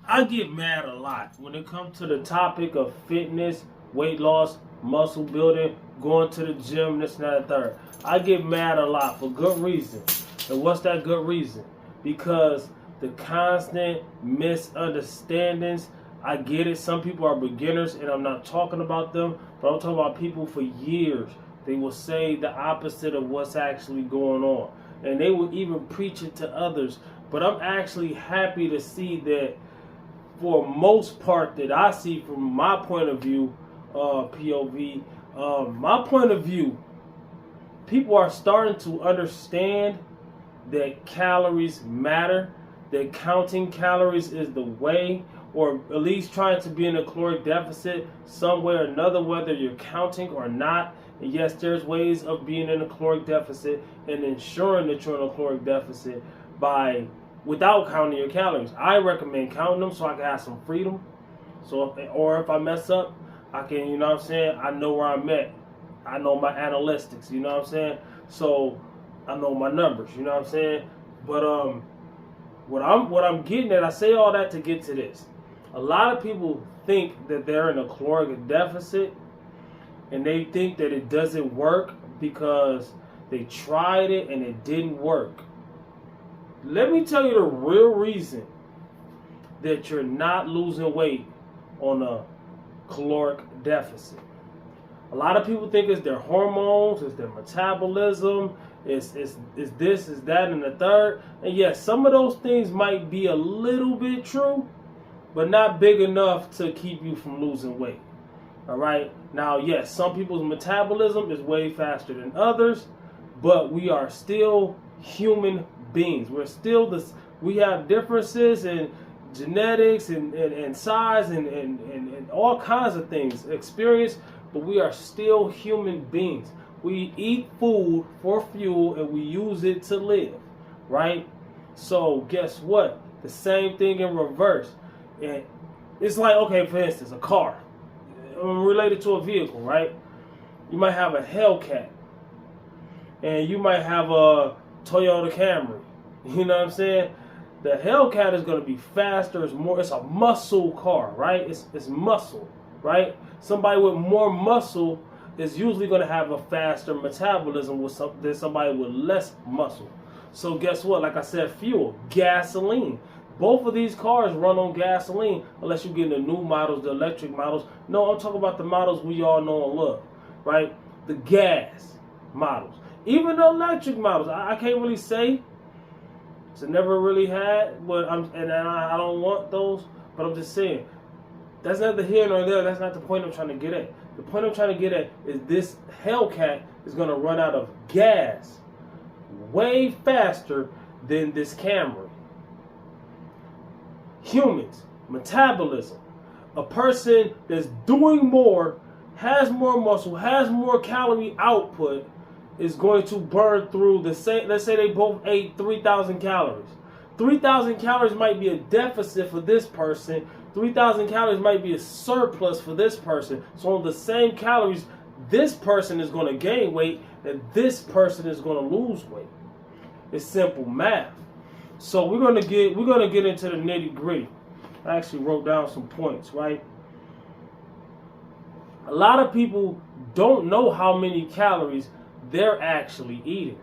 I get mad a lot when it comes to the topic of fitness, weight loss, muscle building, going to the gym, this and that, third. I get mad a lot for good reason. And what's that good reason? Because the constant misunderstandings. I get it. Some people are beginners, and I'm not talking about them, but I'm talking about people for years. They will say the opposite of what's actually going on, and they will even preach it to others. But I'm actually happy to see that for most part that I see from my point of view, POV, my point of view, people are starting to understand that calories matter, that counting calories is the way, or at least trying to be in a caloric deficit some way or another, whether you're counting or not. And yes, there's ways of being in a caloric deficit and ensuring that you're in a caloric deficit without counting your calories. I recommend counting them so I can have some freedom. Or if I mess up, I can, you know what I'm saying, I know where I'm at. I know my analytics, you know what I'm saying? So I know my numbers, you know what I'm saying? But what I'm getting at, I say all that to get to this. A lot of people think that they're in a caloric deficit, and they think that it doesn't work because they tried it and it didn't work. Let me tell you the real reason that you're not losing weight on a caloric deficit. A lot of people think it's their hormones, it's their metabolism, it's this, it's that, and the third. And yes, some of those things might be a little bit true, but not big enough to keep you from losing weight. All right. Now, yes, some people's metabolism is way faster than others, but we are still human beings. We have differences in genetics and size and all kinds of things, experience, but we are still human beings. We eat food for fuel and we use it to live, right? So guess what? The same thing in reverse. And it's like, okay, for instance, a car related to a vehicle, right? You might have a Hellcat and you might have a Toyota Camry. You know what I'm saying? The Hellcat is going to be faster. It's a muscle car, right? It's muscle, right? Somebody with more muscle is usually going to have a faster metabolism than somebody with less muscle. So guess what? Like I said, fuel, gasoline. Both of these cars run on gasoline unless you get the new models, the electric models. No, I'm talking about the models we all know and love, right? The gas models. Even the electric models, I can't really say. So never really had, but I don't want those. But I'm just saying, that's neither here nor there. That's not the point I'm trying to get at. The point I'm trying to get at is this Hellcat is going to run out of gas way faster than this Camry. Humans, metabolism. A person that's doing more, has more muscle, has more calorie output, is going to burn through the same. Let's say they both ate 3,000 calories. 3,000 calories might be a deficit for this person. 3,000 calories might be a surplus for this person. So on the same calories, this person is going to gain weight and this person is going to lose weight. It's simple math. So we're gonna get into the nitty gritty. I actually wrote down some points, right? A lot of people don't know how many calories they're actually eating.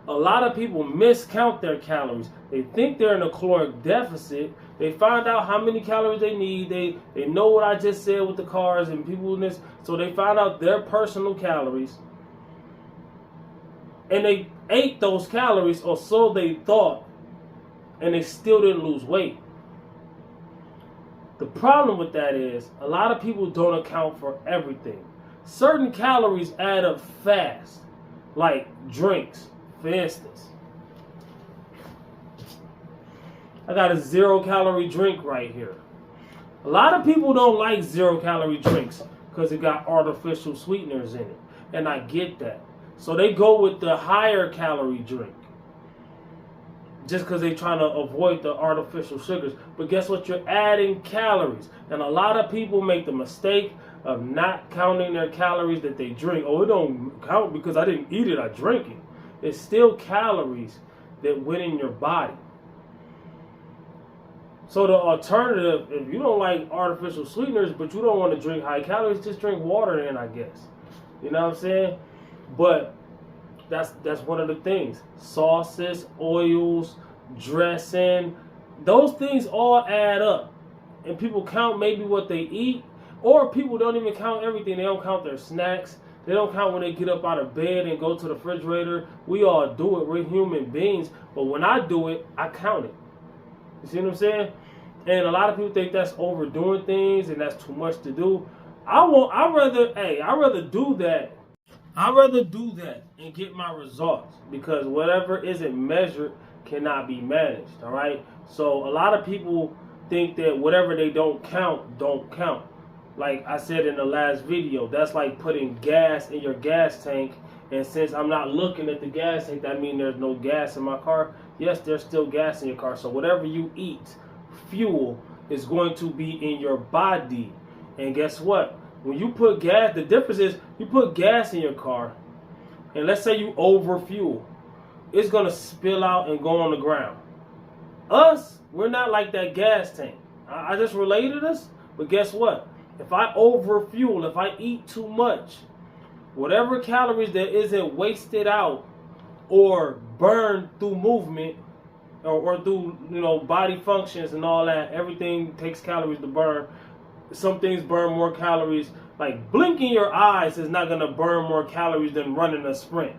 A lot of people miscount their calories. They think they're in a caloric deficit. They find out how many calories they need. They know what I just said with the cars and people in this. So they find out their personal calories. And they ate those calories, or so they thought, and they still didn't lose weight. The problem with that is a lot of people don't account for everything. Certain calories add up fast, like drinks, for instance. I got a 0-calorie drink right here. A lot of people don't like 0-calorie drinks because it got artificial sweeteners in it, and I get that. So they go with the higher calorie drink just because they're trying to avoid the artificial sugars. But guess what? You're adding calories. And a lot of people make the mistake of not counting their calories that they drink. Oh, it don't count because I didn't eat it, I drank it. It's still calories that went in your body. So the alternative, if you don't like artificial sweeteners, but you don't want to drink high calories, just drink water then, I guess. You know what I'm saying? But that's one of the things. Sauces, oils, dressing, those things all add up. And people count maybe what they eat, or people don't even count everything. They don't count their snacks. They don't count when they get up out of bed and go to the refrigerator. We all do it. We're human beings. But when I do it, I count it. You see what I'm saying? And a lot of people think that's overdoing things and that's too much to do. I'd rather do that. I'd rather do that and get my results, because whatever isn't measured cannot be managed. All right. So a lot of people think that whatever they don't count. Like I said in the last video, that's like putting gas in your gas tank. And since I'm not looking at the gas tank, that means there's no gas in my car. Yes, there's still gas in your car. So whatever you eat, fuel, is going to be in your body. And guess what? When you put gas, the difference is you put gas in your car, and let's say you overfuel, it's going to spill out and go on the ground. Us, we're not like that gas tank. I just related us, but guess what? If I overfuel, if I eat too much, whatever calories that isn't wasted out or burned through movement or through body functions and all that, everything takes calories to burn. Some things burn more calories. Like blinking your eyes is not going to burn more calories than running a sprint.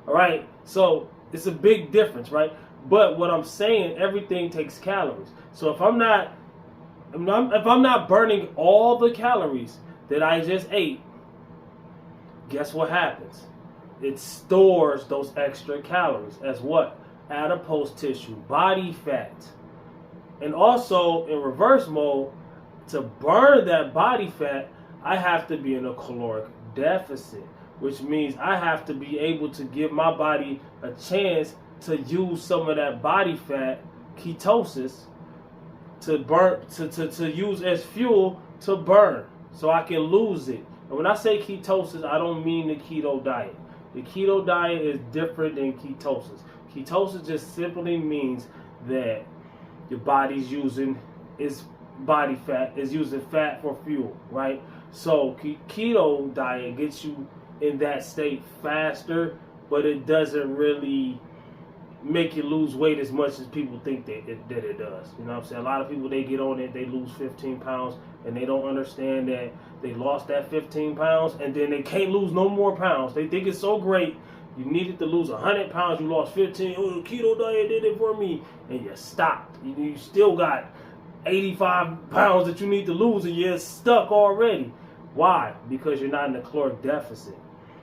All right? So it's a big difference, right? But what I'm saying, everything takes calories. So if I'm not burning all the calories that I just ate, guess what happens? It stores those extra calories as what? Adipose tissue, body fat. And also in reverse mode, to burn that body fat, I have to be in a caloric deficit, which means I have to be able to give my body a chance to use some of that body fat, ketosis, to burn, to use as fuel to burn, so I can lose it. And when I say ketosis, I don't mean the keto diet. The keto diet is different than ketosis. Ketosis just simply means that your body's using its body fat, is using fat for fuel, right? So keto diet gets you in that state faster, but it doesn't really make you lose weight as much as people think that it does. You know what I'm saying? A lot of people, they get on it, they lose 15 pounds, and they don't understand that they lost that 15 pounds, and then they can't lose no more pounds. They think it's so great. You needed to lose 100 pounds, you lost 15. Oh, the keto diet did it for me, and you stopped. You still got 85 pounds that you need to lose, and you're stuck already. Why? Because you're not in a caloric deficit.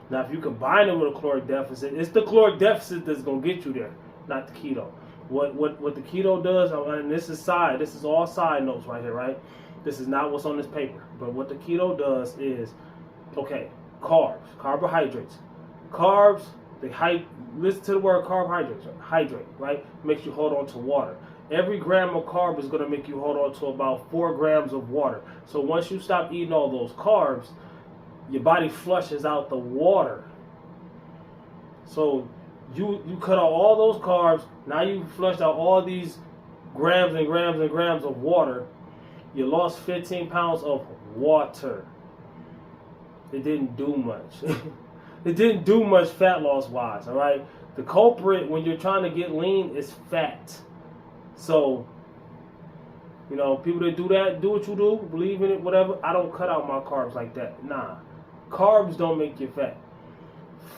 Now, if you combine it with a caloric deficit, it's the caloric deficit that's going to get you there, not the keto. What the keto does, and this is all side notes right here, right? This is not what's on this paper. But what the keto does is, okay, carbs, carbohydrates. Carbs, listen to the word carbohydrates, hydrate, right? Makes you hold on to water. Every gram of carb is going to make you hold on to about 4 grams of water. So once you stop eating all those carbs, your body flushes out the water. So you cut out all those carbs. Now you flushed out all these grams and grams and grams of water. You lost 15 pounds of water. It didn't do much. It didn't do much fat loss wise, all right? The culprit when you're trying to get lean is fat. So, people that do that, do what you do, believe in it, whatever. I don't cut out my carbs like that. Nah. Carbs don't make you fat.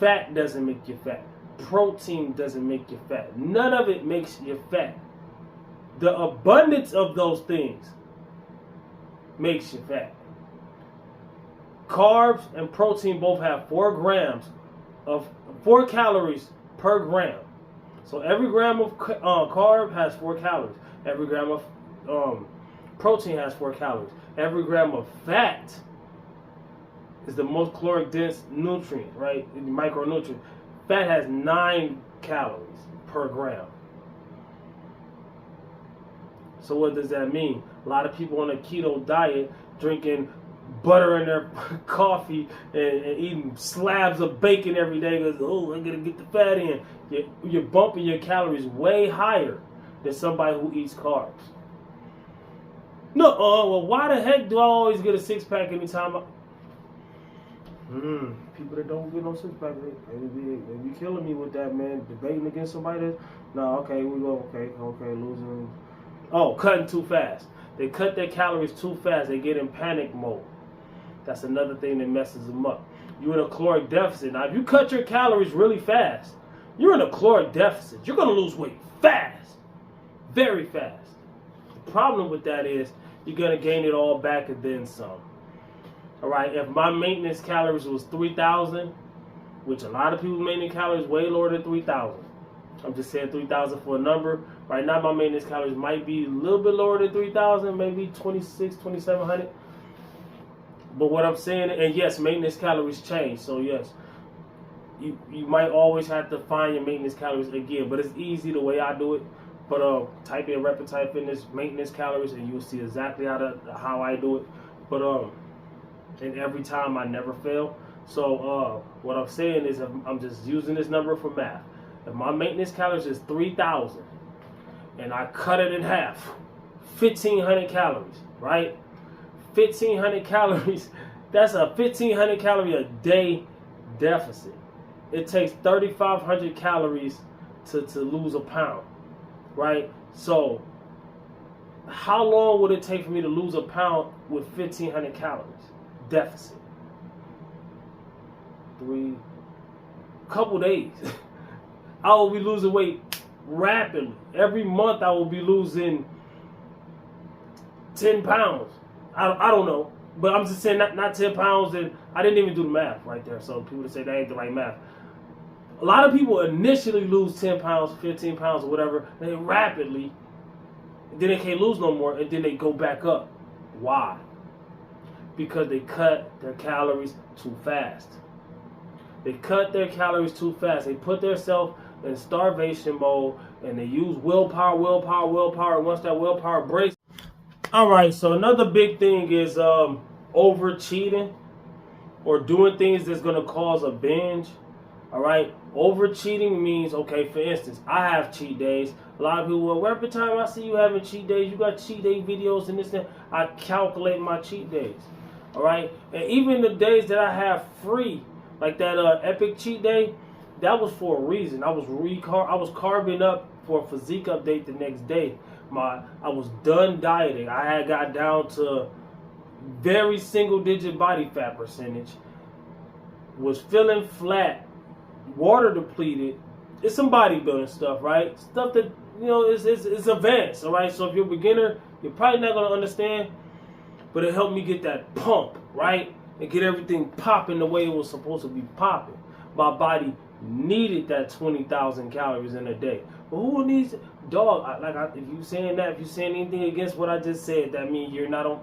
Fat doesn't make you fat. Protein doesn't make you fat. None of it makes you fat. The abundance of those things makes you fat. Carbs and protein both have 4 calories per gram. So every gram of carb has 4 calories. Every gram of protein has 4 calories. Every gram of fat is the most caloric dense nutrient, right? Micronutrient. Fat has 9 calories per gram. So what does that mean? A lot of people on a keto diet drinking butter in their coffee and eating slabs of bacon every day because, oh, I'm going to get the fat in. You're bumping your calories way higher than somebody who eats carbs. No, well, why the heck do I always get a six-pack anytime people that don't get no six-pack, they be killing me with that, man. Debating against somebody that, no, okay, we go, okay, losing. Oh, cutting too fast. They cut their calories too fast. They get in panic mode. That's another thing that messes them up. You're in a caloric deficit. Now, if you cut your calories really fast, you're in a caloric deficit. You're going to lose weight fast. Very fast. The problem with that is you're going to gain it all back and then some. All right, if my maintenance calories was 3,000, which a lot of people's maintenance calories way lower than 3,000. I'm just saying 3,000 for a number. Right now, my maintenance calories might be a little bit lower than 3,000, maybe 26, 2,700. But what I'm saying, and yes, maintenance calories change. So yes, you might always have to find your maintenance calories again. But it's easy the way I do it. But type in Repetite Fitness maintenance calories, and you'll see exactly how I do it. But and every time I never fail. So what I'm saying is I'm just using this number for math. If my maintenance calories is 3,000 and I cut it in half, 1,500 calories, right? 1,500 calories, that's a 1,500 calorie a day deficit. It takes 3,500 calories to lose a pound, right? So how long would it take for me to lose a pound with 1,500 calories deficit? Couple days. I will be losing weight rapidly. Every month I will be losing 10 pounds. I don't know. But I'm just saying not 10 pounds, and I didn't even do the math right there. So people say that ain't the right math. A lot of people initially lose 10 pounds, 15 pounds, or whatever, and then rapidly, and then they can't lose no more, and then they go back up. Why? Because they cut their calories too fast. They cut their calories too fast. They put themselves in starvation mode, and they use willpower. And once that willpower breaks, all right. So another big thing is overcheating or doing things that's gonna cause a binge. All right. Overcheating means, okay, for instance, I have cheat days. A lot of people, well, every time I see you having cheat days, you got cheat day videos and this and that. I calculate my cheat days. All right. And even the days that I have free, like that epic cheat day, that was for a reason. I was carving up for a physique update the next day. I was done dieting. I had got down to very single-digit body fat percentage. Was feeling flat, water depleted. It's some bodybuilding stuff, right? Stuff that it's advanced. All right. So if you're a beginner, you're probably not gonna understand. But it helped me get that pump, right? And get everything popping the way it was supposed to be popping. My body needed that 20,000 calories in a day. But who needs it? Dog, if you saying anything against what I just said, that means you're not on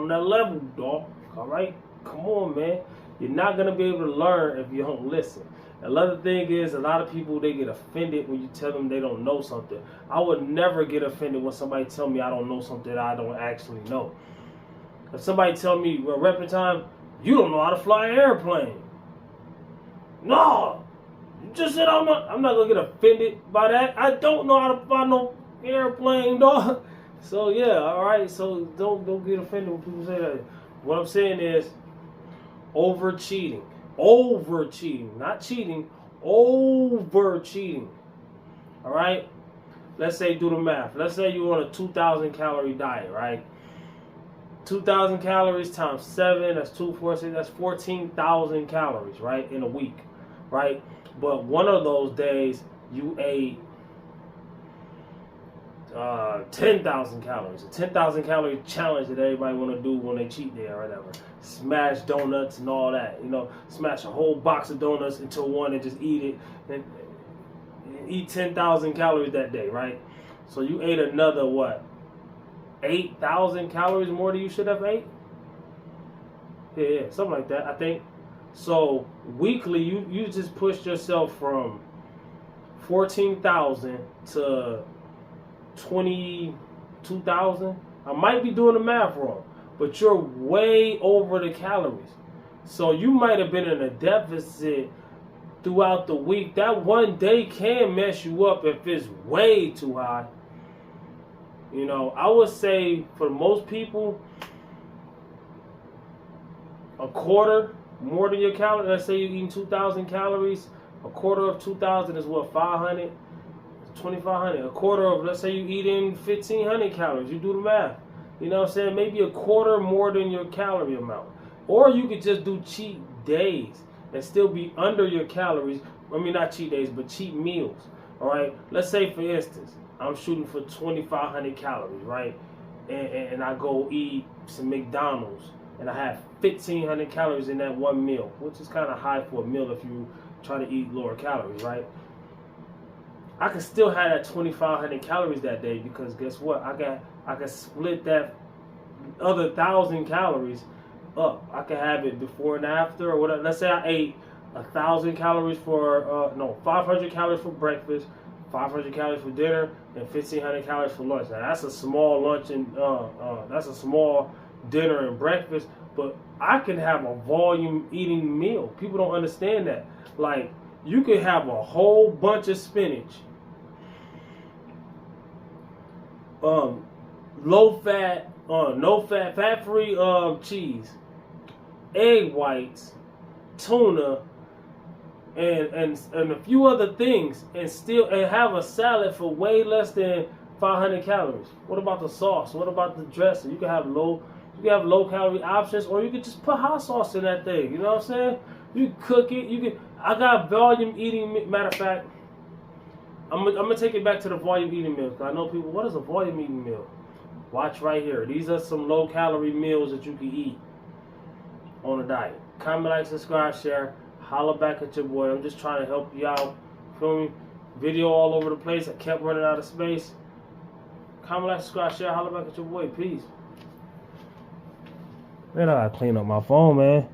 that level, dog. All right? Come on, man. You're not going to be able to learn if you don't listen. Another thing is, a lot of people, they get offended when you tell them they don't know something. I would never get offended when somebody tell me I don't know something that I don't actually know. If somebody tell me, well, Reppin' Time, you don't know how to fly an airplane. No, you just said I'm not gonna get offended by that. I don't know how to fly no airplane, dog. So yeah, all right. So don't get offended when people say that. What I'm saying is, overcheating, not cheating, overcheating. All right. Let's say do the math. Let's say you're on a 2,000 calorie diet, right? 2,000 calories times 7, that's 246, that's 14,000 calories, right, in a week, right? But one of those days, you ate 10,000 calories. A 10,000 calorie challenge that everybody want to do when they cheat day or whatever. Smash donuts and all that, smash a whole box of donuts into one and just eat it, and eat 10,000 calories that day, right? So you ate another, what? 8,000 calories more than you should have ate? Yeah, something like that, I think. So weekly, you just pushed yourself from 14,000 to 22,000. I might be doing the math wrong, but you're way over the calories. So you might have been in a deficit throughout the week. That one day can mess you up if it's way too high. You know, I would say for most people, a quarter more than your calories. Let's say you're eating 2,000 calories. A quarter of 2,000 is what, 500, 2,500. A quarter of, let's say you're eating 1,500 calories. You do the math. You know what I'm saying? Maybe a quarter more than your calorie amount. Or you could just do cheat days and still be under your calories. I mean, not cheat days, but cheat meals. All right. Let's say, for instance, I'm shooting for 2,500 calories, right? And I go eat some McDonald's, and I have 1,500 calories in that one meal, which is kind of high for a meal if you try to eat lower calories, right? I can still have that 2,500 calories that day, because guess what? I can split that other 1,000 calories up. I can have it before and after, or whatever. Let's say I ate 1,000 calories for 500 calories for breakfast, 500 calories for dinner, and 1,500 calories for lunch. Now that's a small lunch and that's a small dinner and breakfast, but I can have a volume eating meal. People don't understand that. Like, you could have a whole bunch of spinach, low fat, no fat, fat free cheese, egg whites, tuna, and a few other things, and have a salad for way less than 500 calories. What about the sauce? What about the dressing? You can have low calorie options, or you could just put hot sauce in that thing. You know what I'm saying? You can cook it. I got volume eating. Matter of fact, I'm gonna take it back to the volume eating meal. Cause I know people. What is a volume eating meal? Watch right here. These are some low calorie meals that you can eat on a diet. Comment, like, subscribe, share. Holla back at your boy. I'm just trying to help you out. Feel me? Video all over the place. I kept running out of space. Comment, like, subscribe, share. Holla back at your boy. Peace. Man, I gotta clean up my phone, man.